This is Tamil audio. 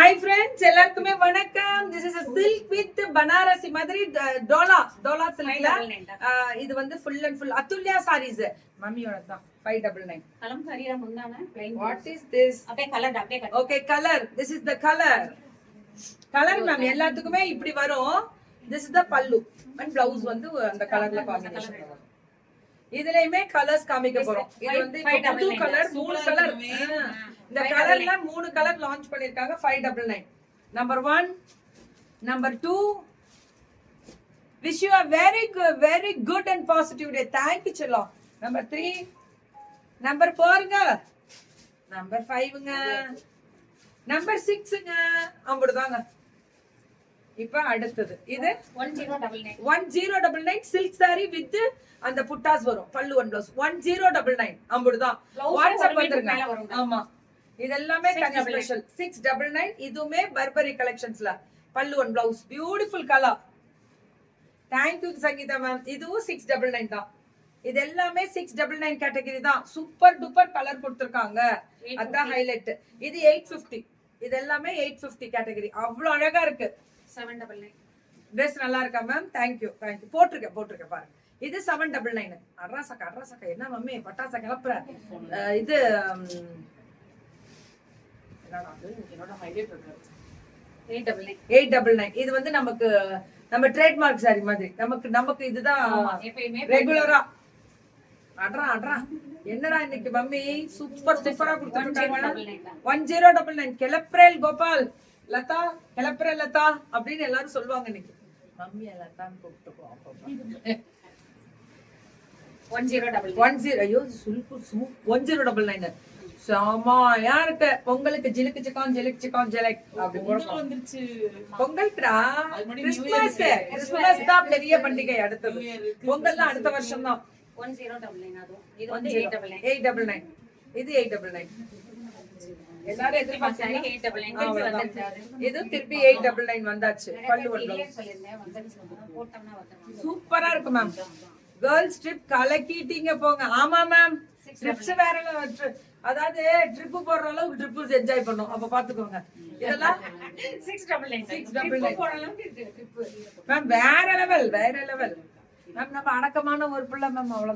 Hi friends, எல்லாருக்குமே வணக்கம். This is a silk with Banarasi மாதிரி டோலா silkல இது வந்து full and full Athulya sarees. மம்மியோட தான் 599. கலம்காரியா முந்தான plain. What is this? அப்படியே கலர் அப்படியே colour. Okay, color. This is the color. Color ma'am எல்லாத்துக்குமே இப்படி வரும். This is the pallu and blouse வந்து அந்த கலர்ல காம்பினேஷன் வரும். இதுலயுமே கலர்ஸ் காமிக்க போறோம். இது வந்து புது கலர், மூணு கலர். இந்த கலர்ல மூணு கலர் லான்ச் பண்ணிருக்காங்க 599. Number 1, number 2. Wish you a very good and positive day. Thank you செல்லம். நம்பர் 3. நம்பர் 4ங்க. நம்பர் 5ங்க. நம்பர் 6ங்க. அம்புடுதாங்க. இப்ப அடுத்தது இது 1099 silk saree with அந்த புட்டாஸ் வரும் பல்லு ஒன் ப்ளவுஸ் 1099 அம்புடுதான் வாட்ஸ்அப் வந்துருங்க. ஆமா இது எல்லாமே தனி ஸ்பெஷல் 699. இதுவுமே பர்பரி கலெக்ஷன்ஸ்ல பல்லு one blouse beautiful colour. Thank you Sangeetha ma'am. இதுவும் 699 தான். இது எல்லாமே 699 கேட்டகரி தான். சூப்பர் டூப்பர் கலர் கொடுத்திருக்காங்க. அதான் ஹைலைட். இது 850. இது எல்லாமே 850 கேட்டகரி. அவ்வளவு அழகா இருக்கு. 799 Dress நல்லா இருக்கா மேம்? தேங்க் யூ போட்டிருக்கேன் பாருங்க. இது 799. அட்ராசக்கா என்ன மம்மி பட்டாசா கிளப்புற. இது என்னோட ஹைலைட் இருக்கு 899. இது வந்து நம்ம ட்ரேட்மார்க் சாரி மாதிரி நமக்கு இதுதான் ரெகுலரா. அட்ரா என்னடா இன்னைக்கு மம்மி சூப்பரா கொடுத்துருக்காங்க. 1099 கிளப்ரேல் கோபால் லதா அப்படின்னு எல்லாரும் சொல்லுவாங்க. இன்னைக்கு மம்மியா லதான்னு கூப்பிட்டுக்குவோம். 10 ஐயோ சுல்கு 1099 சாமாயா இருக்கு. பொங்கலுக்கு ஜிலுக்கு சிக்கான் ஜெலக் அப்படி வந்துருச்சு. பொங்கல்டா கிறிஸ்மஸ் தான் பெரிய பண்டிகை. அடுத்தது பொங்கல்லாம் அடுத்த வருஷம் தான். 1099 அதுவும் இது வந்து 899. இது 899. எல்லாரும் எதிர்பார்த்தாங்க 899. இது திருப்பி 899 வந்தாச்சு. பல்லு சூப்பரா இருக்கு மேம். கேர்ள்ஸ் ட்ரிப் கலக்கிட்டீங்க போங்க. ஆமா மேம் ட்ரிப்ஸ் வேற அதாவது ட்ரிப் போடுற அளவுக்கு ட்ரிப் என்ஜாய் பண்ணோம். அப்ப பாத்துக்கோங்க. இதெல்லாம் 699 மேம் வேற லெவல் மேம். நம்ம அடக்கமான ஒரு பிள்ளை மேம். அவ்வளவு